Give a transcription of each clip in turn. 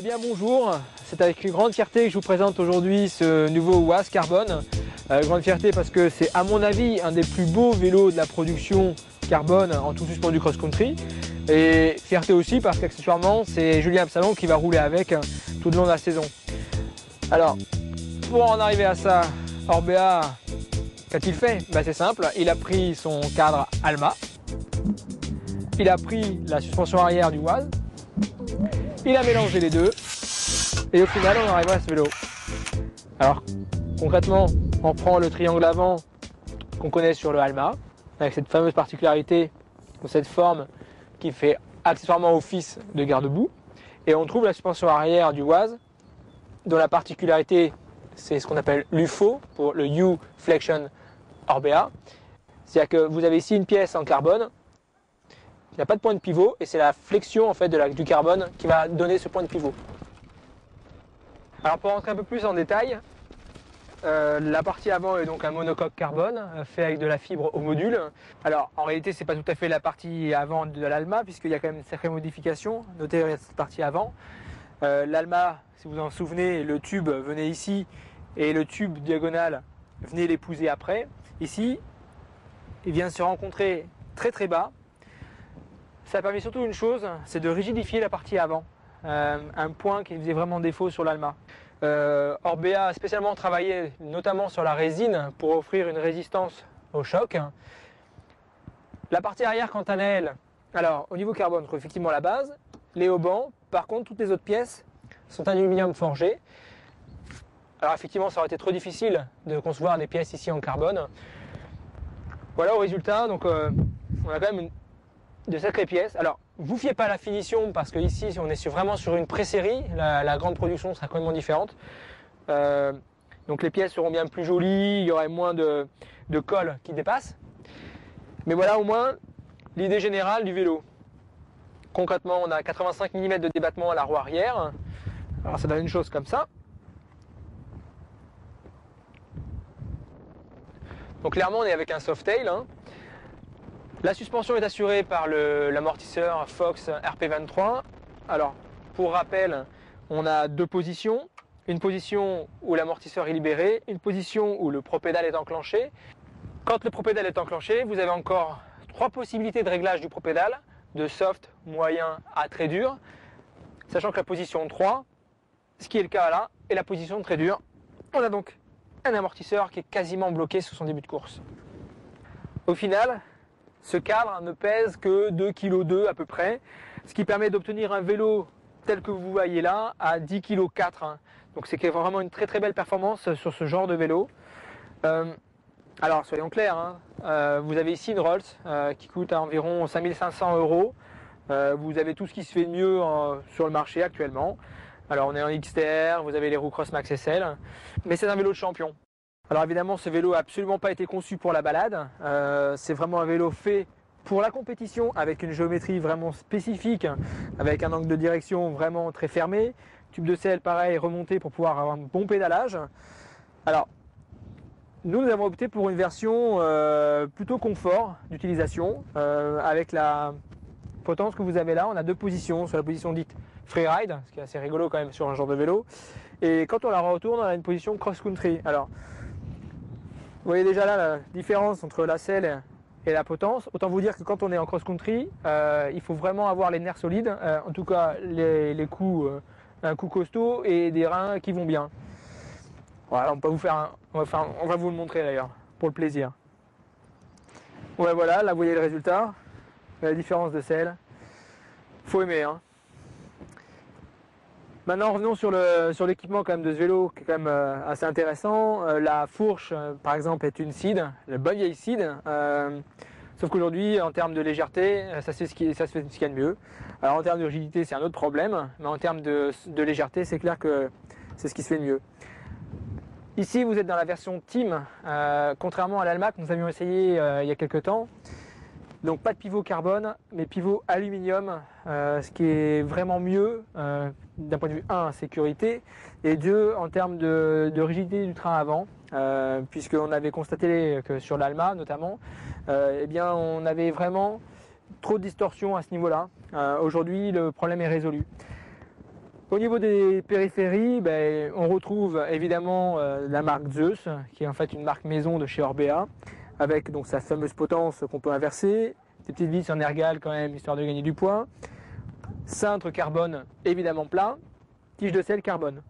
bien bonjour, c'est avec une grande fierté que je vous présente aujourd'hui ce nouveau Oise Carbone. Grande fierté parce que c'est à mon avis un des plus beaux vélos de la production carbone en tout suspendu cross-country. Et fierté aussi parce qu'accessoirement c'est Julien Absalon qui va rouler avec tout le long de la saison. Alors pour en arriver à ça, Orbea, qu'a-t-il fait? C'est simple, il a pris son cadre Alma, il a pris la suspension arrière du Oise, il a mélangé les deux et au final on arrive à ce vélo. Alors concrètement, on prend le triangle avant qu'on connaît sur le Alma avec cette fameuse particularité ou cette forme qui fait accessoirement office de garde-boue, et on trouve la suspension arrière du Oise dont la particularité c'est ce qu'on appelle l'UFO pour le U-Flexion Orbea. C'est-à-dire que vous avez ici une pièce en carbone qui n'a pas de point de pivot et c'est la flexion en fait du carbone qui va donner ce point de pivot. Alors pour rentrer un peu plus en détail, la partie avant est donc un monocoque carbone fait avec de la fibre au module. Alors en réalité c'est pas tout à fait la partie avant de l'Alma puisqu'il y a quand même une sacrée modification. Notez cette partie avant. L'Alma, si vous en souvenez, le tube venait ici et le tube diagonal venait l'épouser après. Ici, il vient se rencontrer très très bas. Ça a permis surtout une chose, c'est de rigidifier la partie avant. Un point qui faisait vraiment défaut sur l'Alma. Orbea a spécialement travaillé notamment sur la résine pour offrir une résistance au choc. La partie arrière quant à elle, alors au niveau carbone, on trouve effectivement la base, les haubans, par contre toutes les autres pièces sont aluminium forgé. Alors effectivement ça aurait été trop difficile de concevoir des pièces ici en carbone. Voilà au résultat, donc on a quand même de sacrées pièces. Alors vous fiez pas à la finition parce que ici on est vraiment sur une pré-série, la grande production sera complètement différente. Donc les pièces seront bien plus jolies, il y aurait moins de colle qui dépasse. Mais voilà au moins l'idée générale du vélo. Concrètement on a 85 mm de débattement à la roue arrière. Alors ça donne une chose comme ça. Donc clairement on est avec un Softail. La suspension est assurée par l'amortisseur Fox RP23. Alors pour rappel, on a deux positions. Une position où l'amortisseur est libéré, une position où le propédale est enclenché. Quand le propédale est enclenché, vous avez encore trois possibilités de réglage du propédale, de soft, moyen à très dur. Sachant que la position 3, ce qui est le cas là, est la position de très dur. On a donc un amortisseur qui est quasiment bloqué sur son début de course. Au final, ce cadre ne pèse que 2,2 kg à peu près, ce qui permet d'obtenir un vélo tel que vous voyez là à 10,4 kg. Donc c'est vraiment une très très belle performance sur ce genre de vélo. Alors soyons clairs, vous avez ici une Rolls qui coûte à environ 5 500 €. Vous avez tout ce qui se fait de mieux sur le marché actuellement. Alors on est en XTR, vous avez les roues Cross Max SL, mais c'est un vélo de champion. Alors évidemment ce vélo n'a absolument pas été conçu pour la balade, c'est vraiment un vélo fait pour la compétition avec une géométrie vraiment spécifique, avec un angle de direction vraiment très fermé, tube de selle pareil remonté pour pouvoir avoir un bon pédalage. Alors nous avons opté pour une version plutôt confort d'utilisation, avec la potence que vous avez là. On a deux positions, sur la position dite freeride, ce qui est assez rigolo quand même sur un genre de vélo, et quand on la retourne on a une position cross-country. Alors vous voyez déjà là la différence entre la selle et la potence. Autant vous dire que quand on est en cross-country, il faut vraiment avoir les nerfs solides, en tout cas les coups, un coup costaud et des reins qui vont bien. Voilà, on va vous le montrer d'ailleurs, pour le plaisir. Ouais, voilà, là vous voyez le résultat, la différence de selle. Faut aimer. Maintenant revenons sur l'équipement quand même de ce vélo qui est quand même assez intéressant. La fourche par exemple est une Seed, la bonne vieille Seed. Sauf qu'aujourd'hui en termes de légèreté, ça se fait ce qu'il y a de mieux. Alors en termes de rigidité c'est un autre problème, mais en termes de légèreté c'est clair que c'est ce qui se fait de mieux. Ici vous êtes dans la version Team, contrairement à l'Alma que nous avions essayé il y a quelques temps. Donc pas de pivot carbone, mais pivot aluminium, ce qui est vraiment mieux d'un point de vue 1, sécurité, et 2, en termes de rigidité du train avant, puisqu'on avait constaté que sur l'Alma notamment, on avait vraiment trop de distorsion à ce niveau-là. Aujourd'hui, le problème est résolu. Au niveau des périphéries, ben, on retrouve évidemment la marque Zeus, qui est en fait une marque maison de chez Orbea, avec donc sa fameuse potence qu'on peut inverser, des petites vis en ergal quand même, histoire de gagner du poids, cintre carbone évidemment plat, tige de sel carbone.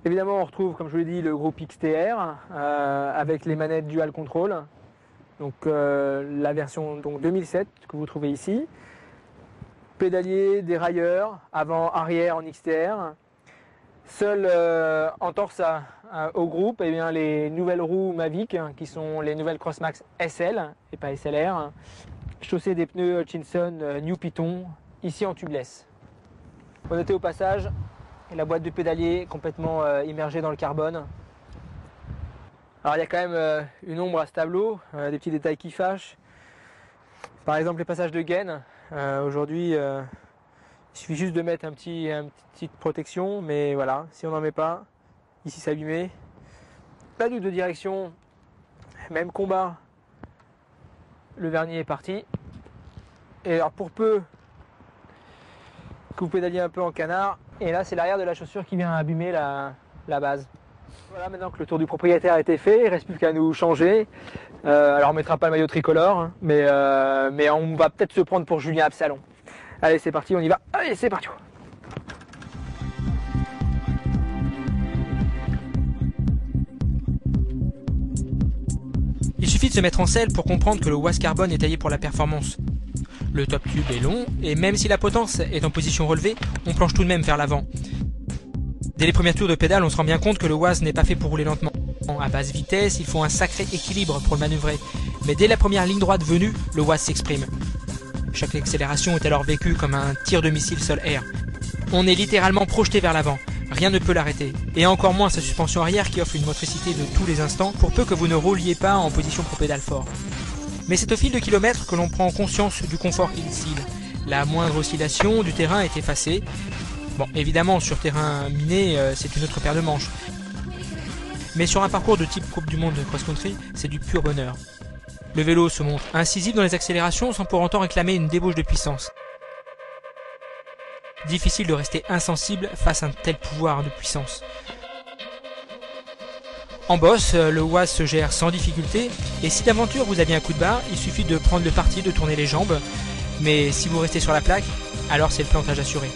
Évidemment on retrouve, comme je vous l'ai dit, le groupe XTR avec les manettes Dual Control, donc la version donc 2007 que vous trouvez ici. Pédalier, dérailleur, avant, arrière en XTR. Seul en torse au groupe, eh bien, les nouvelles roues Mavic, qui sont les nouvelles Crossmax SL et pas SLR. Chaussée des pneus Hutchinson New Python, ici en tubeless. On notait au passage la boîte de pédalier complètement immergée dans le carbone. Alors il y a quand même une ombre à ce tableau, des petits détails qui fâchent. Par exemple les passages de gaine. Aujourd'hui, il suffit juste de mettre une petite protection, mais voilà, si on n'en met pas, ici c'est abîmé. Pas de direction, même combat, le vernis est parti. Et alors pour peu que vous pédaliez un peu en canard, et là c'est l'arrière de la chaussure qui vient abîmer la base. Voilà, maintenant que le tour du propriétaire a été fait, il ne reste plus qu'à nous changer. Alors on ne mettra pas le maillot tricolore, hein, mais on va peut-être se prendre pour Julien Absalon. Allez, c'est parti, on y va. Allez, c'est parti. Il suffit de se mettre en selle pour comprendre que le WAS Carbone est taillé pour la performance. Le top tube est long, et même si la potence est en position relevée, on planche tout de même vers l'avant. Dès les premiers tours de pédale, on se rend bien compte que le WAS n'est pas fait pour rouler lentement. À basse vitesse, il faut un sacré équilibre pour le manœuvrer. Mais dès la première ligne droite venue, le WAS s'exprime. Chaque accélération est alors vécue comme un tir de missile sol-air. On est littéralement projeté vers l'avant. Rien ne peut l'arrêter. Et encore moins sa suspension arrière qui offre une motricité de tous les instants pour peu que vous ne rouliez pas en position pro-pédale fort. Mais c'est au fil de kilomètres que l'on prend conscience du confort qu'il distille. La moindre oscillation du terrain est effacée. Bon, évidemment, sur terrain miné, c'est une autre paire de manches. Mais sur un parcours de type Coupe du Monde de cross-country, c'est du pur bonheur. Le vélo se montre incisif dans les accélérations sans pour autant réclamer une débauche de puissance. Difficile de rester insensible face à un tel pouvoir de puissance. En bosse, le WAS se gère sans difficulté, et si d'aventure vous aviez un coup de barre, il suffit de prendre le parti de tourner les jambes, mais si vous restez sur la plaque, alors c'est le plantage assuré.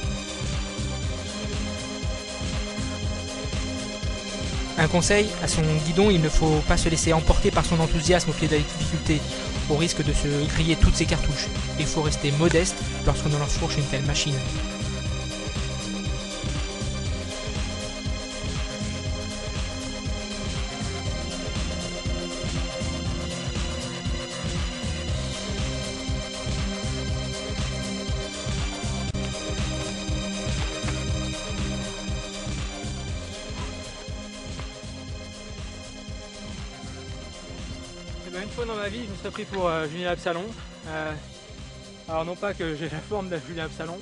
Un conseil, à son guidon, il ne faut pas se laisser emporter par son enthousiasme au pied de la difficulté, au risque de se griller toutes ses cartouches. Il faut rester modeste lorsqu'on enfourche une telle machine. Une fois dans ma vie, je me serais pris pour Julien Absalon. Alors non pas que j'ai la forme d'un Julien Absalon,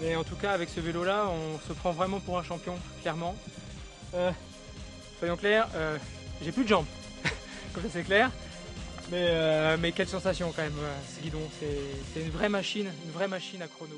mais en tout cas avec ce vélo-là, on se prend vraiment pour un champion, clairement. Soyons clairs, j'ai plus de jambes, comme ça c'est clair. Mais quelle sensation quand même, ce guidon, c'est une vraie machine à chrono.